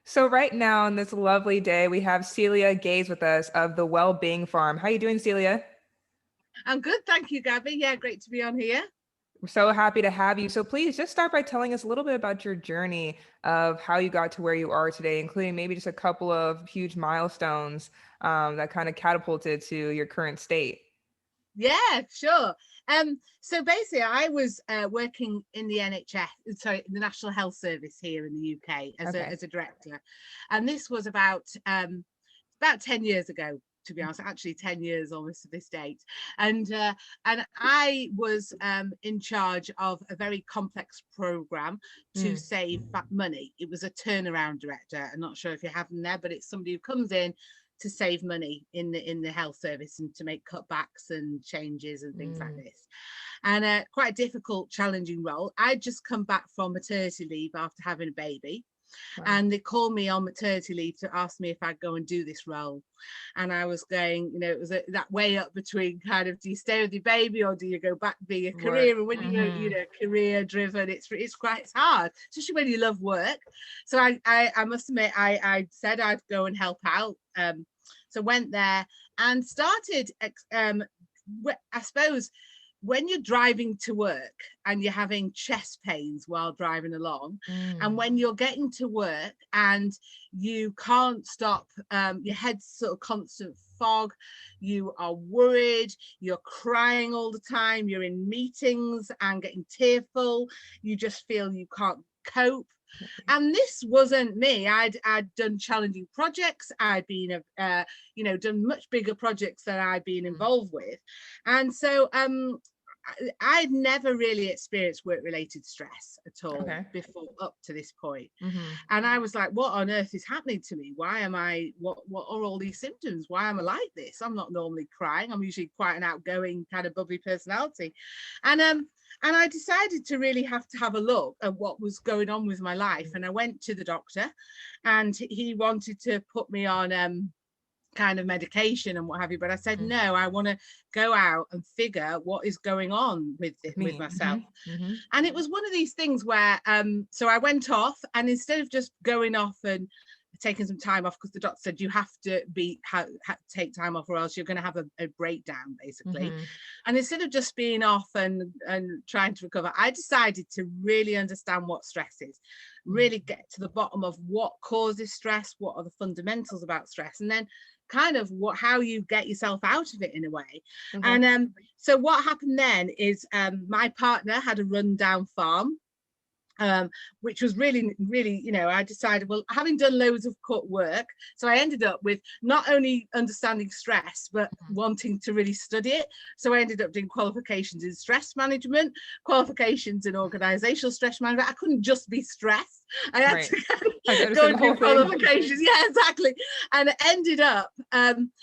So right now on this lovely day, we have Celia Gaze with us of the Wellbeing Farm. How you doing, Celia? I'm good, thank you, Gabby. Yeah, great to be on here. We're so happy to have you. So please just start by telling us a little bit about your journey of how you got to where you are today, including maybe just a couple of huge milestones that kind of catapulted to your current state. Yeah, sure. So basically, I was working in the NHS, sorry, the National Health Service here in the UK as a Okay. as a director, and this was about 10 years ago. To be honest, actually 10 years almost to this date, and I was in charge of a very complex program to Mm, save money. It was a turnaround director. I'm not sure if you have them there, but it's somebody who comes in to save money in the health service and to make cutbacks and changes and things like mm, this. And quite a difficult, challenging role. I'd just come back from maternity leave after having a baby, wow. and they called me on maternity leave to ask me if I'd go and do this role. And I was going, it was that way up between kind of, do you stay with your baby or do you go back be a Work. career? And when you're Hmm. career driven, it's hard, especially when you love work. So I must admit, I said I'd go and help out. So went there and started I suppose when you're driving to work and you're having chest pains while driving along, and Mm, when you're getting to work and you can't stop, your head's sort of constant fog, you are worried, you're crying all the time, you're in meetings and getting tearful, you just feel you can't cope. right. And this wasn't me. I'd done challenging projects. I'd been done much bigger projects that I'd been Mm, involved with. And so I'd never really experienced work related stress at all okay. before, up to this point. Hmm. And I was like, what on earth is happening to me? Why am I, what are all these symptoms? Why am I like this? I'm not normally crying. I'm usually quite an outgoing kind of bubbly personality. And and I decided to really have to have a look at what was going on with my life. And I went to the doctor, and he wanted to put me on kind of medication and what have you, but I said Mm, no, I want to go out and figure what is going on with it, with with me. myself. Hmm. And it was one of these things where so I went off, and instead of just going off and taking some time off, because the doctor said you have to take time off or else you're going to have a breakdown basically. Hmm. And instead of just being off and trying to recover, I decided to really understand what stress is, Mm, really get to the bottom of what causes stress, what are the fundamentals about stress, and then kind of how you get yourself out of it in a way. okay. And so what happened then is my partner had a rundown farm, um, which was really, really, I decided, well, having done loads of cut work, so I ended up with not only understanding stress, but wanting to really study it. So I ended up doing qualifications in stress management, qualifications in organizational stress management. I couldn't just be stressed. I had Right. to Had to go understand the and do whole thing. qualifications. Yeah, exactly. And ended up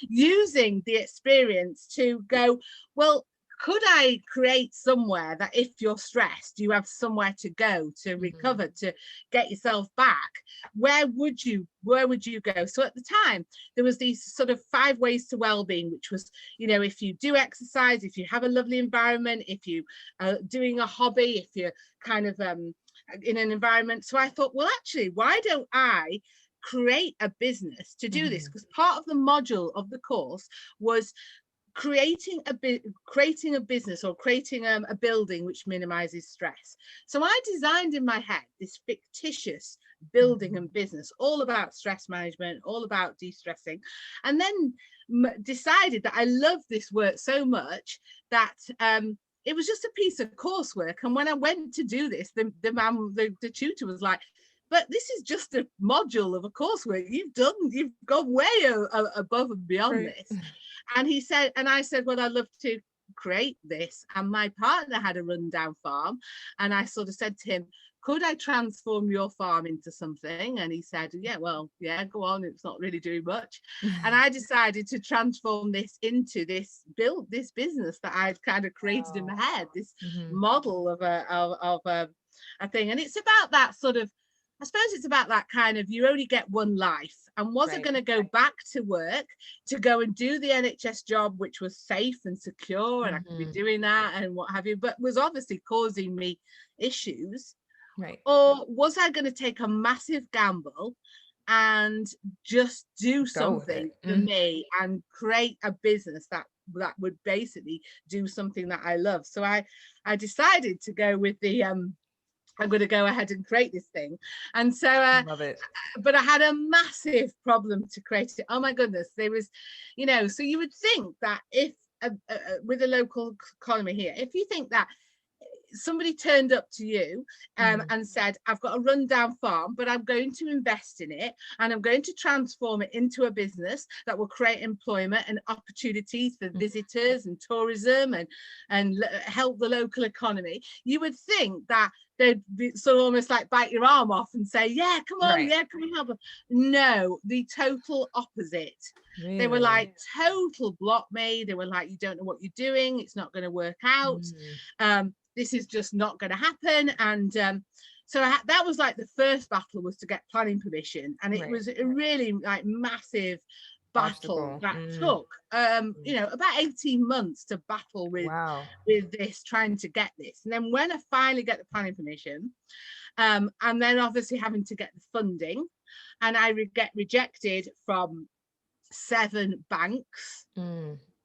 using the experience to go, well, could I create somewhere that if you're stressed, you have somewhere to go to Hmm. recover, to get yourself back? Where would you go? So at the time, there was these sort of 5 ways to well-being, which was, if you do exercise, if you have a lovely environment, if you are doing a hobby, if you're kind of in an environment. So I thought, well, actually, why don't I create a business to do this? Hmm. Because part of the module of the course was creating a business, or creating a building which minimizes stress. So I designed in my head this fictitious building and business all about stress management, all about de-stressing, and then decided that I loved this work so much that it was just a piece of coursework. And when I went to do this, the tutor was like, but this is just a module of a coursework. You've gone way above and beyond Right. this. And I said, well, I'd love to create this. And my partner had a rundown farm. And I sort of said to him, could I transform your farm into something? And he said, yeah, well, yeah, go on. It's not really doing much. And I decided to transform this into this business that I'd kind of created in Wow. my head, this Hmm. model of a thing. And it's about that sort of, I suppose it's about that kind of, you only get one life. And was I Right. going to go back to work to go and do the NHS job, which was safe and secure, and I could be Hmm. doing that and what have you, but was obviously causing me issues? Right. Or was I going to take a massive gamble and just do Go with something it. for me and create a business that would basically do something that I love. So I decided to go with the I'm going to go ahead and create this thing. And so Love it. but I had a massive problem to create it. Oh my goodness, there was, so you would think that if with a local economy here, if you think that somebody turned up to you and said, I've got a rundown farm, but I'm going to invest in it and I'm going to transform it into a business that will create employment and opportunities for visitors and tourism and help the local economy, you would think that they'd be sort of almost like bite your arm off and say, yeah, come on, Right. yeah, come and help us. No, the total opposite. Really? They were like total block me. They were like, you don't know what you're doing. It's not going to work out. This is just not going to happen. And so that was like the first battle, was to get planning permission. And it was a really like massive battle that took about 18 months to battle with this, trying to get this. And then when I finally get the planning permission, and then obviously having to get the funding, and I get rejected from 7 banks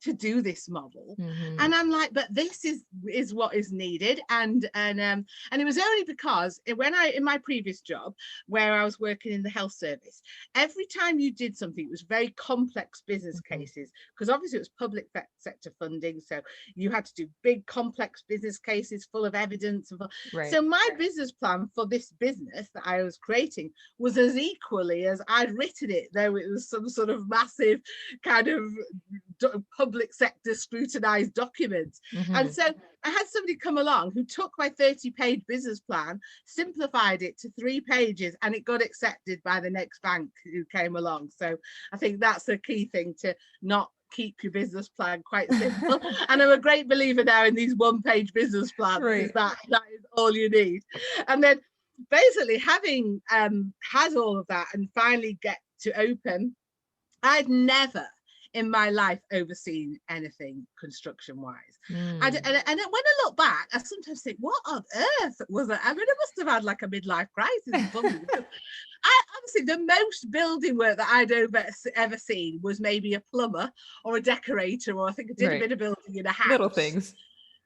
to do this model. And I'm like, but this is what is needed. And it was only because when in my previous job, where I was working in the health service, every time you did something, it was very complex business cases, because obviously it was public sector funding, so you had to do big complex business cases full of evidence. So my business plan for this business that I was creating was as equally as I'd written it, though it was some sort of massive kind of public sector scrutinized documents. And so I had somebody come along who took my 30-page business plan, simplified it to 3 pages, and it got accepted by the next bank who came along. So I think that's the key thing, to not keep your business plan quite simple. And I'm a great believer now in these 1-page business plans, because that is all you need. And then basically having had all of that and finally get to open, I'd never in my life overseen anything construction wise. And when I look back, I sometimes think, what on earth was it? I mean, I must have had like a midlife crisis. Honestly, the most building work that I'd ever seen was maybe a plumber or a decorator, or I think I did a bit of building in a house. Little things.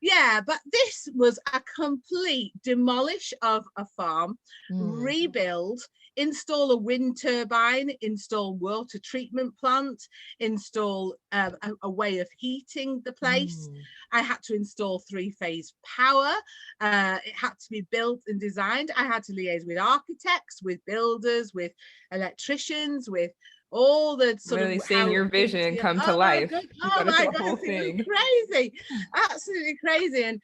Yeah, but this was a complete demolish of a farm, rebuild, install a wind turbine, install water treatment plant, install a way of heating the place. I had to install 3-phase power. It had to be built and designed. I had to liaise with architects, with builders, with electricians, with all the sort really of seeing your vision come to life. Oh my God, it was crazy, absolutely crazy.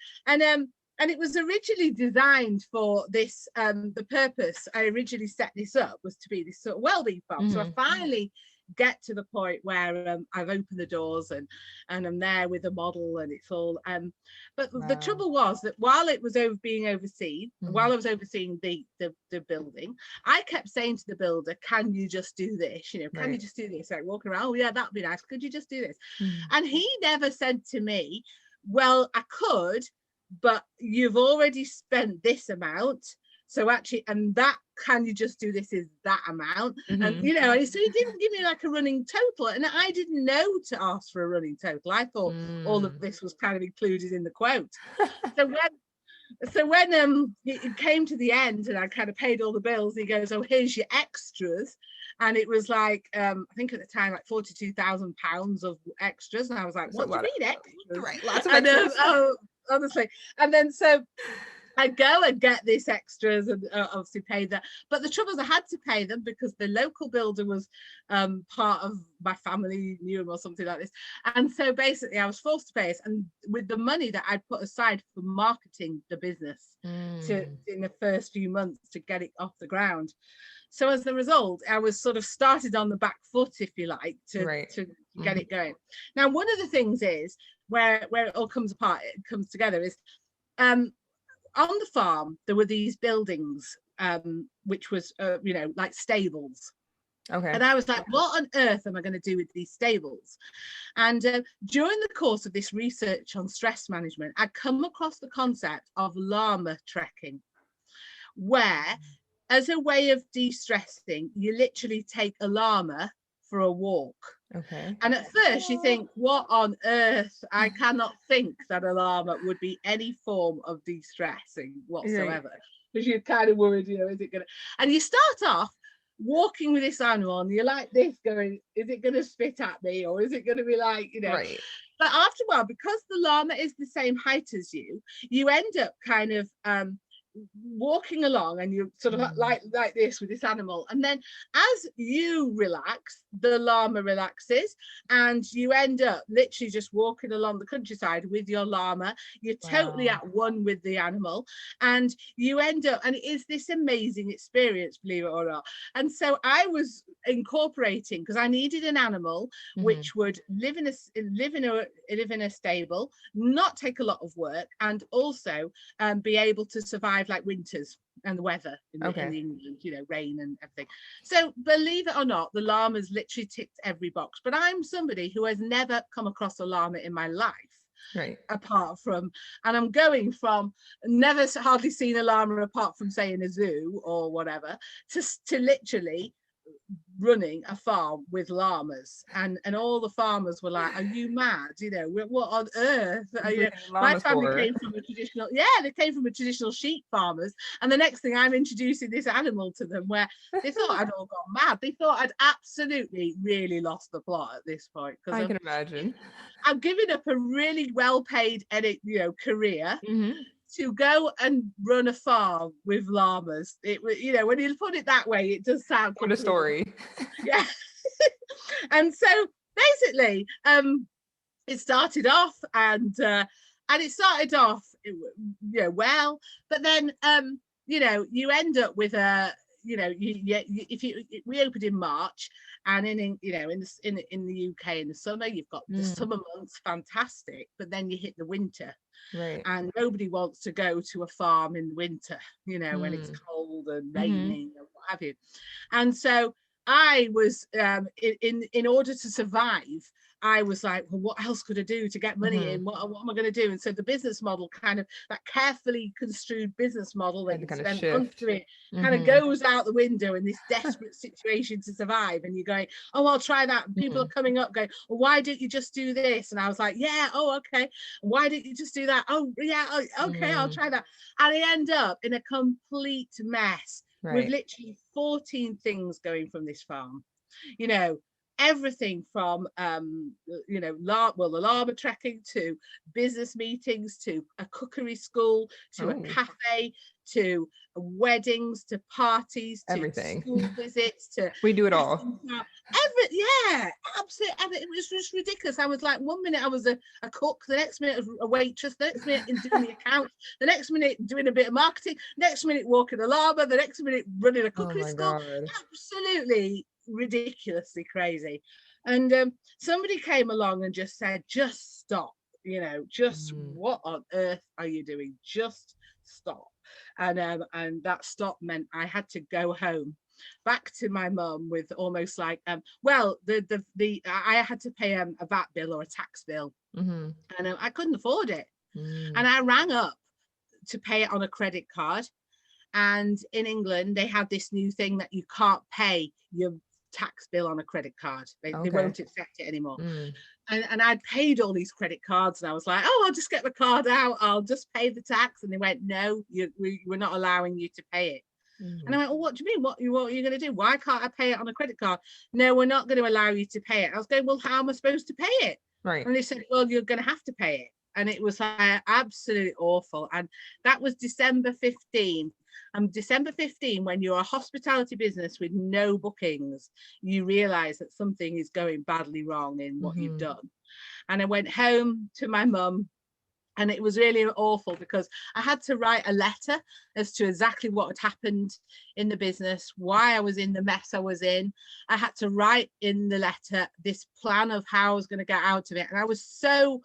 And it was originally designed for this, the purpose I originally set this up was to be this sort of wellbeing farm. So I finally get to the point where I've opened the doors and I'm there with the model, and it's all but the trouble was that while it was being overseen, while I was overseeing the building, I kept saying to the builder, can you just do this, can you just do this, like walking around, oh yeah, that'd be nice, could you just do this? And he never said to me, well, I could, but you've already spent this amount, so actually, and that, can you just do this, is that amount? And so he didn't give me like a running total, and I didn't know to ask for a running total. I thought all of this was kind of included in the quote. So when it came to the end and I kind of paid all the bills, he goes, oh, here's your extras. And it was like, I think at the time, like £42,000 of extras. And I was like, what do you mean extras? Right, lots of extras. Honestly. And then so I go and get these extras and obviously pay that. But the trouble is I had to pay them because the local builder was part of my family, knew him or something like this. And so basically I was forced to pay it. And with the money that I'd put aside for marketing the business in the first few months to get it off the ground. So as a result, I was sort of started on the back foot, if you like, to get it going. Now, one of the things is where it all comes apart, it comes together is on the farm, there were these buildings, which was, like stables. Okay. And I was like, what on earth am I going to do with these stables? And during the course of this research on stress management, I come across the concept of Llama trekking, where as a way of de-stressing, you literally take a llama for a walk. Okay. And at first you think, what on earth? I cannot think that a llama would be any form of de-stressing whatsoever. Because you're kind of worried, you know, is it going to... And you start off walking with this animal and you're like this going, is it going to spit at me? Or is it going to be like, you know... Right. But after a while, because the llama is the same height as you, you end up kind of walking along, and you sort of like this with this animal, and then as you relax, the llama relaxes, and you end up literally just walking along the countryside with your llama. You're totally at one with the animal, and you end up, and it is this amazing experience, believe it or not. And so I was incorporating, because I needed an animal which would live in a stable, not take a lot of work, and also be able to survive like winters and the weather in England, you know, rain and everything. So believe it or not, the llama's literally ticked every box. But I'm somebody who has never come across a llama in my life. Right. Apart from, and I'm going from never hardly seen a llama apart from say in a zoo or whatever, to literally running a farm with llamas, and all the farmers were like, are you mad, you know, what on earth, you know, my family came from a traditional, they came from a traditional sheep farmers, and the next thing I'm introducing this animal to them, where they thought I'd all gone mad. They thought I'd absolutely really lost the plot at this point, because I can imagine I'm giving up a really well-paid career to go and run a farm with llamas. It was, you know, when you put it that way, it does sound what a story. Yeah. And so basically it started off, and it started off, you know, well, but then you know, you end up with a, you know, we opened in March, and in you know, in the UK in the summer, you've got the summer months, fantastic, but then you hit the winter, right? And nobody wants to go to a farm in winter, you know, when it's cold and raining and what have you. And so I was in order to survive, I was like, well, what else could I do to get money in? What am I going to do? And so the business model, kind of that carefully construed business model that you spent months doing, kind of goes out the window in this desperate situation to survive. And you're going, oh, I'll try that. And people are coming up going, well, why didn't you just do this? And I was like, yeah, oh, okay. Why didn't you just do that? Oh, yeah, okay, I'll try that. And I end up in a complete mess. Right. With literally 14 things going from this farm, you know, everything from you know, the llama trekking, to business meetings, to a cookery school, to a cafe, to weddings, to parties, to everything, school visits, to we do it all. Absolutely. It was just ridiculous. I was like, one minute I was a cook, the next minute a waitress, the next minute doing the accounts, the next minute doing a bit of marketing, next minute walking a llama, the next minute running a cookery school. God. Absolutely ridiculously crazy. And somebody came along and just said, just stop, you know, just what on earth are you doing? Just stop. And that stop meant I had to go home back to my mum with almost like I had to pay a VAT bill or a tax bill, and I couldn't afford it, and I rang up to pay it on a credit card. And in England they have this new thing that you can't pay your tax bill on a credit card. They won't accept it anymore. And I'd paid all these credit cards, and I was like, oh, I'll just get the card out, I'll just pay the tax. And they went, no, we're not allowing you to pay it. And I went, well, what do you mean? What are you going to do? Why can't I pay it on a credit card? No, we're not going to allow you to pay it. I was going, well, how am I supposed to pay it? Right. And they said, well, you're going to have to pay it. And it was like absolutely awful. And that was December 15. And December 15, when you're a hospitality business with no bookings, you realize that something is going badly wrong in what you've done. And I went home to my mum, and it was really awful, because I had to write a letter as to exactly what had happened in the business, why I was in the mess I was in. I had to write in the letter this plan of how I was going to get out of it. And I was so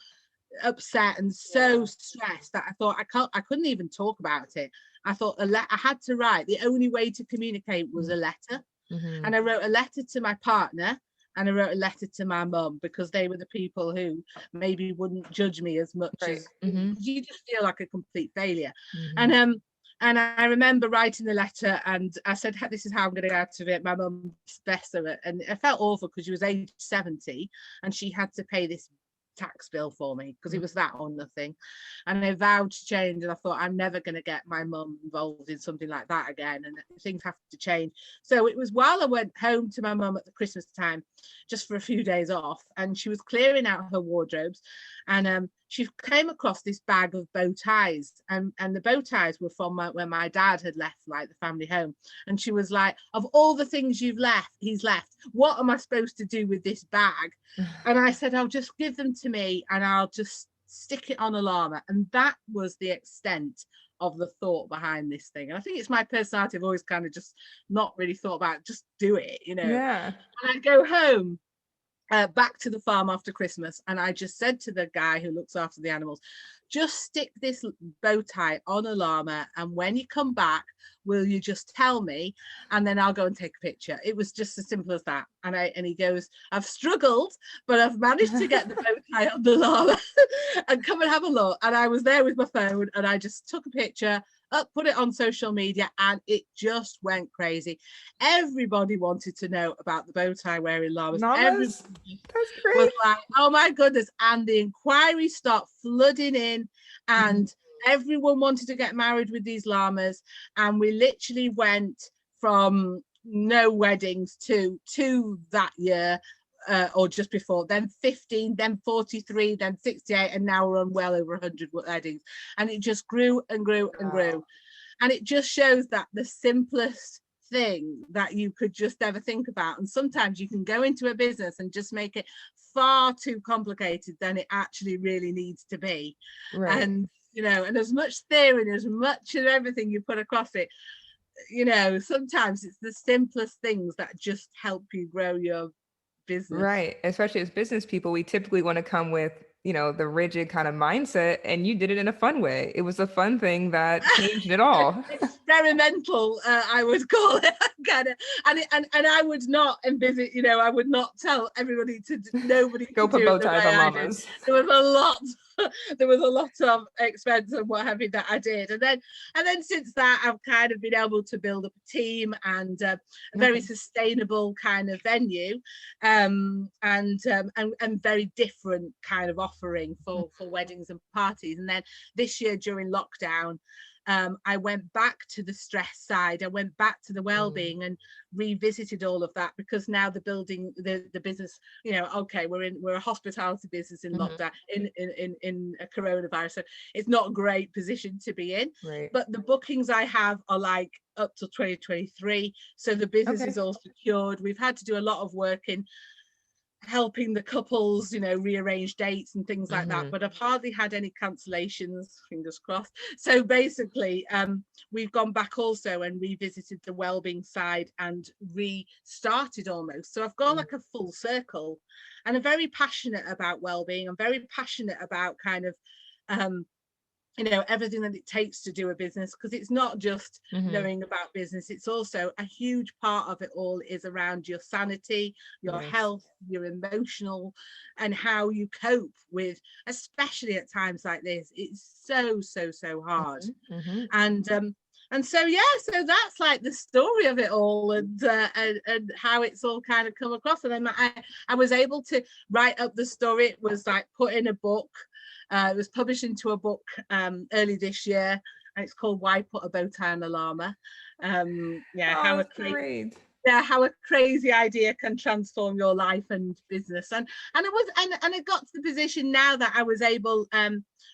upset and so stressed that I thought I couldn't even talk about it. I thought I had to write. The only way to communicate was a letter. And I wrote a letter to my partner, and I wrote a letter to my mum, because they were the people who maybe wouldn't judge me as much as you just feel like a complete failure. And And I remember writing the letter, and I said, this is how I'm going to get out of it. My mum's best of it. And I felt awful because she was age 70 and she had to pay this tax bill for me because it was that or nothing. And I vowed to change, and I thought, I'm never going to get my mum involved in something like that again, and things have to change. So it was while I went home to my mum at the Christmas time, just for a few days off, and she was clearing out her wardrobes, and she came across this bag of bow ties, and the bow ties were from where my dad had left, like, the family home. And she was like, of all the things he's left, what am I supposed to do with this bag? And I said, I'll just give them to me and I'll just stick it on a llama. And that was the extent of the thought behind this thing. And I think it's my personality. I've always kind of just not really thought about, just do it, you know. Yeah. And I go home back to the farm after Christmas, and I just said to the guy who looks after the animals, just stick this bow tie on a llama, and when you come back, will you just tell me, and then I'll go and take a picture. It was just as simple as that. And he goes, I've struggled, but I've managed to get the bow tie on the llama and come and have a look. And I was there with my phone, and I just took a picture, put it on social media, and it just went crazy. Everybody wanted to know about the bow tie wearing llamas. Everybody That's great. was like, oh my goodness. And the inquiries start flooding in, and everyone wanted to get married with these llamas. And we literally went from no weddings to that year, or just before, then 15, then 43, then 68, and now we're on well over 100 weddings. And it just grew and grew and grew. And it just shows that the simplest thing that you could just ever think about, and sometimes you can go into a business and just make it far too complicated than it actually really needs to be. Right. And, you know, and as much theory and as much of everything you put across it, you know, sometimes it's the simplest things that just help you grow your business. Right. Especially as business people, we typically want to come with, you know, the rigid kind of mindset, and you did it in a fun way. It was a fun thing that changed it all. Experimental, I would call it, kind of. And I would not envisage, you know, I would not tell everybody nobody Go to put do bow it the ties way on I did. llamas. There was a lot. There was a lot of expense and what have you that I did, and then since that I've kind of been able to build up a team and a very sustainable kind of venue, and very different kind of offering for weddings and parties. And then this year during lockdown, I went back to the stress side. I went back to the well-being and revisited all of that, because now the building, the business, you know, okay, we're a hospitality business in lockdown, in a coronavirus, so it's not a great position to be in. Right. But the bookings I have are like up to 2023, so the business is all secured. We've had to do a lot of work in helping the couples, you know, rearrange dates and things like that, but I've hardly had any cancellations, fingers crossed. So basically, we've gone back also and revisited the wellbeing side and restarted almost. So I've gone like a full circle, and I'm very passionate about wellbeing. I'm very passionate about kind of you know, everything that it takes to do a business, because it's not just knowing about business, it's also a huge part of it all is around your sanity, your health, your emotional, and how you cope with, especially at times like this. It's so hard. And so so that's like the story of it all, and how it's all kind of come across. And then I was able to write up the story. It was like put in a book. It was published into a book early this year, and it's called Why Put a Bow Tie on a Llama. How a crazy idea can transform your life and business. And it got to the position now that I was able,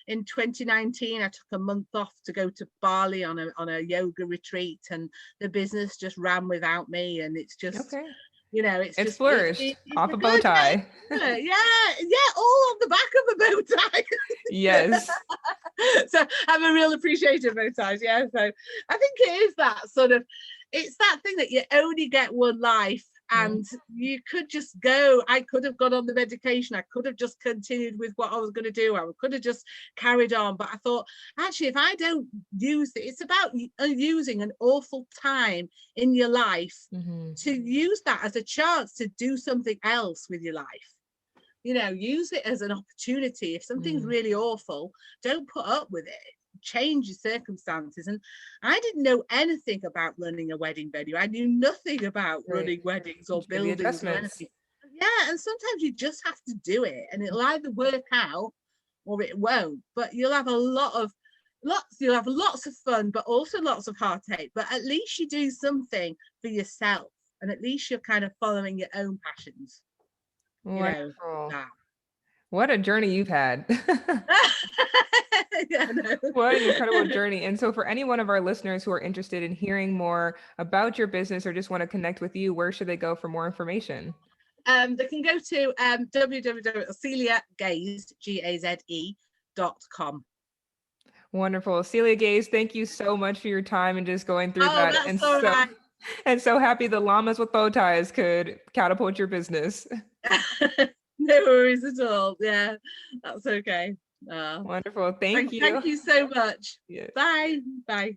in 2019, I took a month off to go to Bali on a yoga retreat, and the business just ran without me. And it's just you know, it's just flourished it's off a bow tie. all on the back of a bow tie. Yes. So I'm a real appreciator of bow ties. Yeah, so I think it is that sort of, it's that thing that you only get one life, and you could just go. I could have gone on the medication. I could have just continued with what I was going to do. I could have just carried on. But I thought, actually, if I don't use it, it's about using an awful time in your life to use that as a chance to do something else with your life. You know, use it as an opportunity. If something's really awful, don't put up with it. change your circumstances. And I didn't know anything about running a wedding venue. I knew nothing about running weddings or The buildings or adjustments. anything. Yeah, and sometimes you just have to do it, and it'll either work out or it won't. But you'll have you'll have lots of fun, but also lots of heartache. But at least you do something for yourself, and at least you're kind of following your own passions. Wonderful. That. What a journey you've had. Yeah, no. What an incredible journey. And so for any one of our listeners who are interested in hearing more about your business or just want to connect with you, where should they go for more information? They can go to www.celiagaze.com. Wonderful. Celia Gaze, thank you so much for your time and just going through that. That's And all right. and so happy the llamas with bow ties could catapult your business. No worries at all. Yeah, that's okay. Wonderful. Thank you. Thank you so much. Yeah. Bye. Bye.